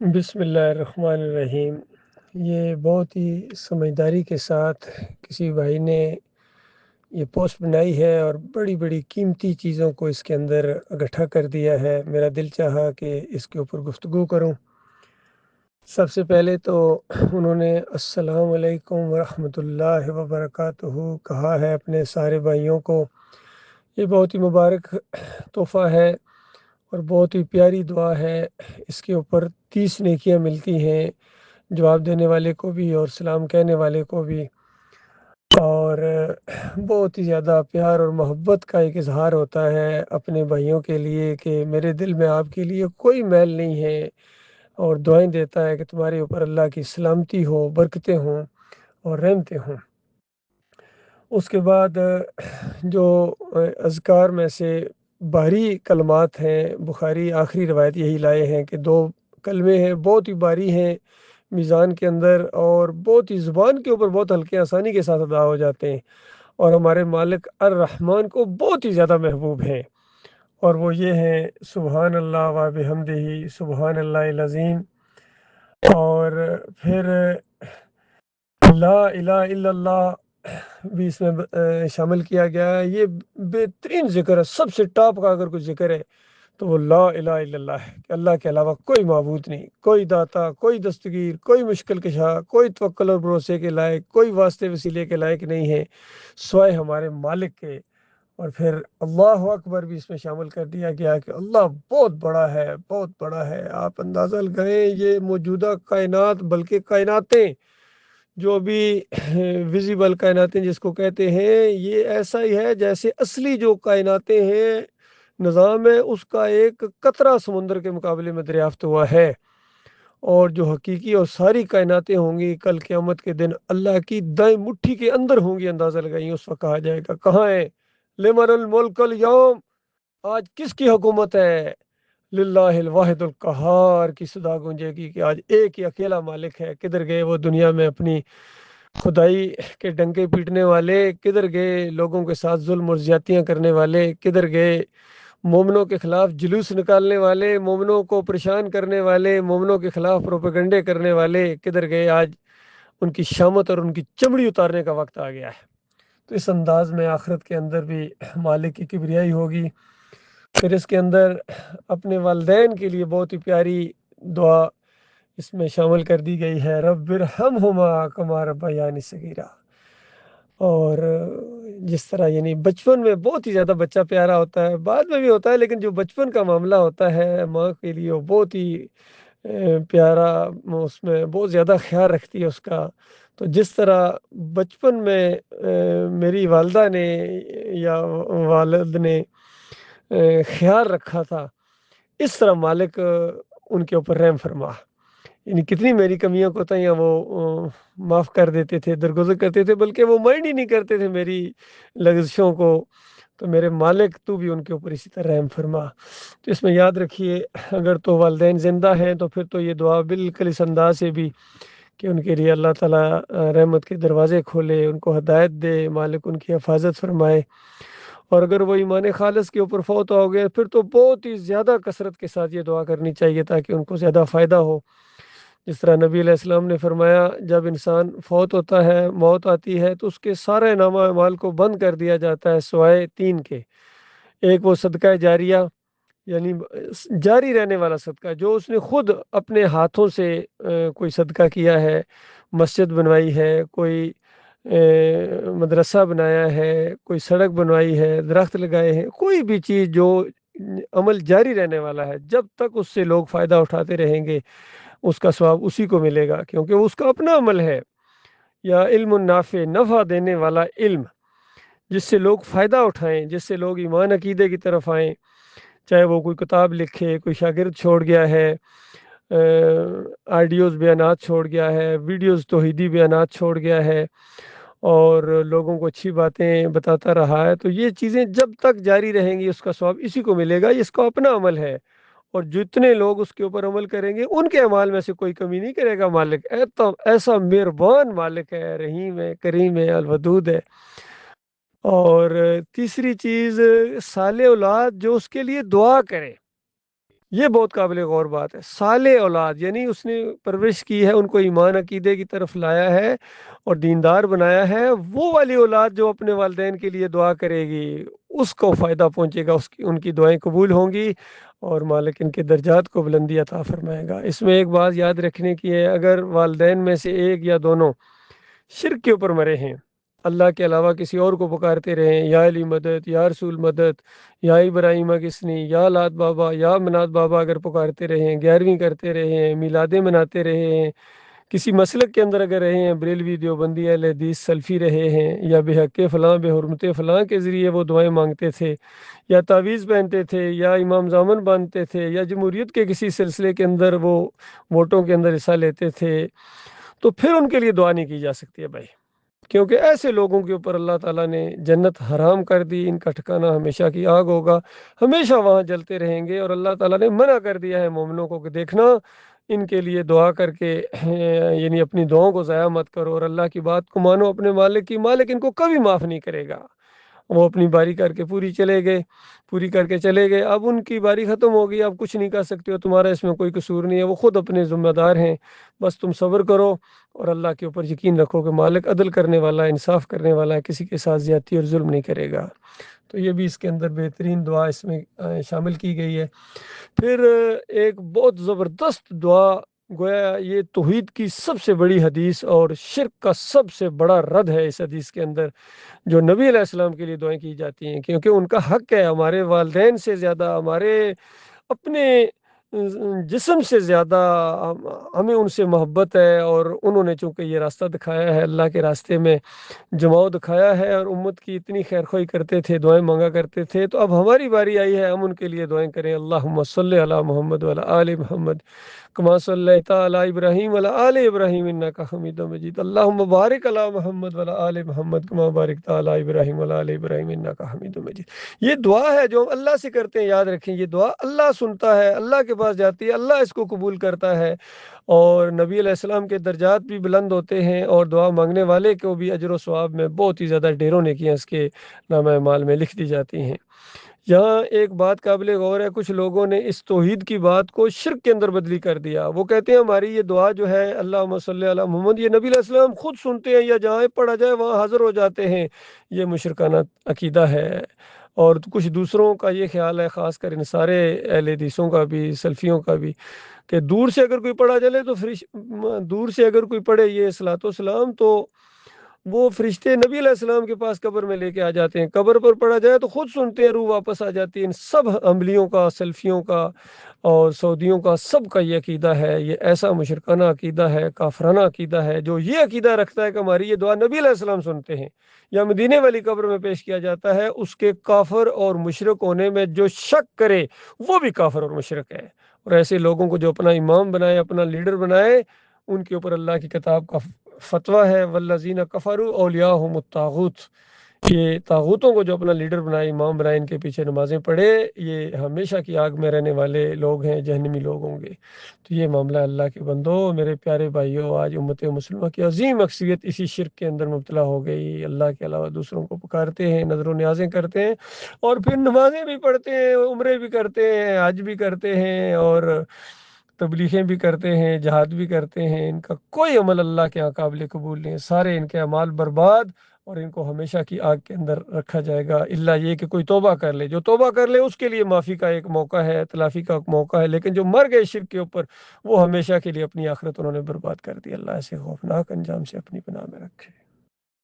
بسم اللہ الرحمن الرحیم۔ یہ بہت ہی سمجھداری کے ساتھ کسی بھائی نے یہ پوسٹ بنائی ہے اور بڑی بڑی قیمتی چیزوں کو اس کے اندر اکٹھا کر دیا ہے۔ میرا دل چاہا کہ اس کے اوپر گفتگو کروں۔ سب سے پہلے تو انہوں نے السلام علیکم ورحمۃ اللہ وبرکاتہ کہا ہے اپنے سارے بھائیوں کو۔ یہ بہت ہی مبارک تحفہ ہے اور بہت ہی پیاری دعا ہے۔ اس کے اوپر 30 نیکیاں ملتی ہیں، جواب دینے والے کو بھی اور سلام کہنے والے کو بھی، اور بہت ہی زیادہ پیار اور محبت کا ایک اظہار ہوتا ہے اپنے بھائیوں کے لیے کہ میرے دل میں آپ کے لیے کوئی میل نہیں ہے، اور دعائیں دیتا ہے کہ تمہارے اوپر اللہ کی سلامتی ہو، برکتیں ہوں اور رحمتیں ہوں۔ اس کے بعد جو اذکار میں سے بھاری کلمات ہیں، بخاری آخری روایت یہی لائے ہیں کہ 2 کلمے ہیں، بہت ہی بھاری ہیں میزان کے اندر، اور بہت ہی زبان کے اوپر بہت ہلکے آسانی کے ساتھ ادا ہو جاتے ہیں، اور ہمارے مالک الرحمن کو بہت ہی زیادہ محبوب ہیں، اور وہ یہ ہیں سبحان اللہ و بحمدہ سبحان اللہ العظیم، اور پھر لا الہ الا اللہ بھی اس میں شامل کیا گیا ہے۔ یہ بہترین ذکر ہے، سب سے ٹاپ کا اگر کوئی ذکر ہے تو وہ لا الہ الا اللہ ہے کہ اللہ کے علاوہ کوئی معبود نہیں، کوئی داتا، کوئی دستگیر، کوئی مشکل کشا، کوئی توکل اور بھروسے کے لائق، کوئی واسطے وسیلے کے لائق نہیں ہے سوائے ہمارے مالک کے۔ اور پھر اللہ اکبر بھی اس میں شامل کر دیا گیا کہ اللہ بہت بڑا ہے، بہت بڑا ہے۔ آپ اندازہ لگائیں، یہ موجودہ کائنات بلکہ کائناتیں جو بھی ویزیبل کائناتیں جس کو کہتے ہیں، یہ ایسا ہی ہے جیسے اصلی جو کائناتیں ہیں، نظام ہے، اس کا ایک قطرہ سمندر کے مقابلے میں دریافت ہوا ہے، اور جو حقیقی اور ساری کائناتیں ہوں گی کل قیامت کے دن اللہ کی دائیں مٹھی کے اندر ہوں گی۔ اندازہ لگائیں، اس وقت کہا جائے گا کہاں ہے لمن الملک اليوم، آج کس کی حکومت ہے؟ للہ الواحد القہار کی صدا گونجے گی کہ آج ایک ہی اکیلا مالک ہے۔ کدھر گئے وہ دنیا میں اپنی خدائی کے ڈنکے پیٹنے والے؟ کدھر گئے لوگوں کے ساتھ ظلم اور زیادتیاں کرنے والے؟ کدھر گئے مومنوں کے خلاف جلوس نکالنے والے، مومنوں کو پریشان کرنے والے، مومنوں کے خلاف پروپیگنڈے کرنے والے؟ کدھر گئے؟ آج ان کی شامت اور ان کی چمڑی اتارنے کا وقت آ گیا ہے۔ تو اس انداز میں آخرت کے اندر بھی مالک کی کبریائی ہوگی۔ پھر اس کے اندر اپنے والدین کے لیے بہت ہی پیاری دعا اس میں شامل کر دی گئی ہے، رب ارحمہما کما ربیانی صغیرا۔ اور جس طرح یعنی بچپن میں بہت ہی زیادہ بچہ پیارا ہوتا ہے، بعد میں بھی ہوتا ہے، لیکن جو بچپن کا معاملہ ہوتا ہے ماں کے لیے وہ بہت ہی پیارا، اس میں بہت زیادہ خیال رکھتی ہے اس کا۔ تو جس طرح بچپن میں میری والدہ نے یا والد نے خیال رکھا تھا، اس طرح مالک ان کے اوپر رحم فرما، یعنی کتنی میری کمیوں کو تھا وہ معاف کر دیتے تھے، درگزر کرتے تھے، بلکہ وہ مائنڈ ہی نہیں کرتے تھے میری لغزشوں کو۔ تو میرے مالک تو بھی ان کے اوپر اسی طرح رحم فرما۔ تو اس میں یاد رکھیے، اگر تو والدین زندہ ہیں تو پھر تو یہ دعا بالکل اس انداز سے بھی کہ ان کے لیے اللہ تعالیٰ رحمت کے دروازے کھولے، ان کو ہدایت دے، مالک ان کی حفاظت فرمائے۔ اور اگر وہ ایمان خالص کے اوپر فوت ہو گئے پھر تو بہت ہی زیادہ کثرت کے ساتھ یہ دعا کرنی چاہیے تاکہ ان کو زیادہ فائدہ ہو۔ جس طرح نبی علیہ السلام نے فرمایا، جب انسان فوت ہوتا ہے، موت آتی ہے، تو اس کے سارے نامہ اعمال کو بند کر دیا جاتا ہے سوائے 3 کے۔ ایک وہ صدقہ جاریہ، یعنی جاری رہنے والا صدقہ جو اس نے خود اپنے ہاتھوں سے کوئی صدقہ کیا ہے، مسجد بنوائی ہے، کوئی مدرسہ بنایا ہے، کوئی سڑک بنوائی ہے، درخت لگائے ہیں، کوئی بھی چیز جو عمل جاری رہنے والا ہے، جب تک اس سے لوگ فائدہ اٹھاتے رہیں گے اس کا ثواب اسی کو ملے گا، کیونکہ وہ اس کا اپنا عمل ہے۔ یا علم نافع، نفع دینے والا علم جس سے لوگ فائدہ اٹھائیں، جس سے لوگ ایمان عقیدے کی طرف آئیں، چاہے وہ کوئی کتاب لکھے، کوئی شاگرد چھوڑ گیا ہے، آڈیوز بیانات چھوڑ گیا ہے، ویڈیوز توحیدی بیانات چھوڑ گیا ہے، اور لوگوں کو اچھی باتیں بتاتا رہا ہے، تو یہ چیزیں جب تک جاری رہیں گی اس کا ثواب اسی کو ملے گا، اس کا اپنا عمل ہے، اور جتنے لوگ اس کے اوپر عمل کریں گے ان کے اعمال میں سے کوئی کمی نہیں کرے گا مالک۔ ایسا مہربان مالک ہے، رحیم ہے، کریم ہے، الودود ہے۔ اور تیسری چیز، صالح اولاد جو اس کے لیے دعا کرے، یہ بہت قابل غور بات ہے۔ صالح اولاد یعنی اس نے پرورش کی ہے، ان کو ایمان عقیدے کی طرف لایا ہے اور دیندار بنایا ہے، وہ والی اولاد جو اپنے والدین کے لیے دعا کرے گی اس کو فائدہ پہنچے گا، ان کی دعائیں قبول ہوں گی اور مالک ان کے درجات کو بلندی عطا فرمائے گا۔ اس میں ایک بات یاد رکھنے کی ہے، اگر والدین میں سے ایک یا دونوں شرک کے اوپر مرے ہیں، اللہ کے علاوہ کسی اور کو پکارتے رہیں، یا علی مدد، یا رسول مدد، یا ابراہیم کسنی، یا لات بابا، یا منات بابا اگر پکارتے رہیں، 11ویں کرتے رہیں، میلادیں مناتے رہے ہیں، کسی مسلک کے اندر اگر رہے ہیں، بریلوی دیوبندی اہل حدیث سلفی رہے ہیں، یا بے حق فلاں بے حرمت فلاں کے ذریعے وہ دعائیں مانگتے تھے، یا تعویذ پہنتے تھے، یا امام زامن باندھتے تھے، یا جمہوریت کے کسی سلسلے کے اندر وہ ووٹوں کے اندر حصہ لیتے تھے، تو پھر ان کے لیے دعا نہیں کی جا سکتی ہے بھائی، کیونکہ ایسے لوگوں کے اوپر اللہ تعالیٰ نے جنت حرام کر دی، ان کا ٹھکانہ ہمیشہ کی آگ ہوگا، ہمیشہ وہاں جلتے رہیں گے، اور اللہ تعالیٰ نے منع کر دیا ہے مومنوں کو کہ دیکھنا ان کے لیے دعا کر کے یعنی اپنی دعاؤں کو ضائع مت کرو اور اللہ کی بات کو مانو اپنے مالک کی، مالک ان کو کبھی معاف نہیں کرے گا۔ وہ اپنی باری کر کے پوری کر کے چلے گئے، اب ان کی باری ختم ہو گئی، اب کچھ نہیں کر سکتے ہو، تمہارا اس میں کوئی قصور نہیں ہے، وہ خود اپنے ذمہ دار ہیں، بس تم صبر کرو اور اللہ کے اوپر یقین رکھو کہ مالک عدل کرنے والا ہے، انصاف کرنے والا ہے، کسی کے ساتھ زیادتی اور ظلم نہیں کرے گا۔ تو یہ بھی اس کے اندر بہترین دعا اس میں شامل کی گئی ہے۔ پھر ایک بہت زبردست دعا، گویا یہ توحید کی سب سے بڑی حدیث اور شرک کا سب سے بڑا رد ہے اس حدیث کے اندر، جو نبی علیہ السلام کے لیے دعائیں کی جاتی ہیں، کیونکہ ان کا حق ہے، ہمارے والدین سے زیادہ، ہمارے اپنے جسم سے زیادہ ہمیں ان سے محبت ہے، اور انہوں نے چونکہ یہ راستہ دکھایا ہے، اللہ کے راستے میں جماؤ دکھایا ہے اور امت کی اتنی خیر خواہی کرتے تھے، دعائیں مانگا کرتے تھے، تو اب ہماری باری آئی ہے ہم ان کے لیے دعائیں کریں۔ اللہم صلی علی محمد وعلی آل محمد کما صلیت علی ابراہیم وعلی آل ابراہیم انک حمید مجید، اللہم بارک علی محمد وعلی آل محمد کما بارکت علی ابراہیم وعلی آل ابراہیم انک حمید مجید۔ یہ دعا ہے جو ہم اللہ سے کرتے ہیں، یاد رکھیں یہ دعا اللہ سنتا ہے، اللہ کے پاس جاتی ہے، اللہ اس کو قبول کرتا ہے، اور نبی علیہ السلام کے درجات بھی بلند ہوتے ہیں، اور دعا مانگنے والے کو بھی اجر و ثواب میں بہت ہی زیادہ ڈھیروں نیکیاں اس کے نامہ اعمال میں لکھ دی جاتی ہیں۔ یہاں ایک بات قابل غور ہے، کچھ لوگوں نے اس توحید کی بات کو شرک کے اندر بدلی کر دیا، وہ کہتے ہیں ہماری یہ دعا جو ہے اللہم صلی علی محمد، یہ نبی علیہ السلام خود سنتے ہیں، یا جہاں پڑھا جائے وہاں حاضر ہو جاتے ہیں، یہ مشرکانہ عقیدہ ہے۔ اور کچھ دوسروں کا یہ خیال ہے، خاص کر ان سارے اہل حدیثوں کا بھی، سلفیوں کا بھی، کہ دور سے اگر کوئی پڑھا چلے تو دور سے اگر کوئی پڑھے یہ صلاۃ و سلام، تو وہ فرشتے نبی علیہ السلام کے پاس قبر میں لے کے آ جاتے ہیں، قبر پر پڑھا جائے تو خود سنتے ہیں، روح واپس آ جاتی ہے۔ ان سب عملیوں کا، سلفیوں کا اور سعودیوں کا، سب کا یہ عقیدہ ہے، یہ ایسا مشرکانہ عقیدہ ہے، کافرانہ عقیدہ ہے، جو یہ عقیدہ رکھتا ہے کہ ہماری یہ دعا نبی علیہ السلام سنتے ہیں یا مدینے والی قبر میں پیش کیا جاتا ہے، اس کے کافر اور مشرک ہونے میں جو شک کرے وہ بھی کافر اور مشرک ہے۔ اور ایسے لوگوں کو جو اپنا امام بنائے، اپنا لیڈر بنائے، ان کے اوپر اللہ کی کتاب کا فتویٰ ہے، والذین کفروا اولیاءہم الطاغوت، یہ طاغوتوں کو جو اپنا لیڈر بنائے، امام بنائے، ان کے پیچھے نمازیں پڑھے، یہ ہمیشہ کی آگ میں رہنے والے لوگ ہیں، جہنمی لوگ ہوں گے۔ تو یہ معاملہ اللہ کے بندو، میرے پیارے بھائیوں، آج امت مسلمہ کی عظیم اکثریت اسی شرک کے اندر مبتلا ہو گئی، اللہ کے علاوہ دوسروں کو پکارتے ہیں، نظر و نیازیں کرتے ہیں، اور پھر نمازیں بھی پڑھتے ہیں، عمرے بھی کرتے ہیں، حج بھی کرتے ہیں، اور تبلیغیں بھی کرتے ہیں، جہاد بھی کرتے ہیں، ان کا کوئی عمل اللہ کے یہاں قابل قبول نہیں ہے، سارے ان کے اعمال برباد، اور ان کو ہمیشہ کی آگ کے اندر رکھا جائے گا، الا یہ کہ کوئی توبہ کر لے، جو توبہ کر لے اس کے لیے معافی کا ایک موقع ہے، تلافی کا موقع ہے، لیکن جو مر گئے شرک کے اوپر، وہ ہمیشہ کے لیے اپنی آخرت انہوں نے برباد کر دی۔ اللہ ایسے خوفناک انجام سے اپنی پناہ میں رکھے۔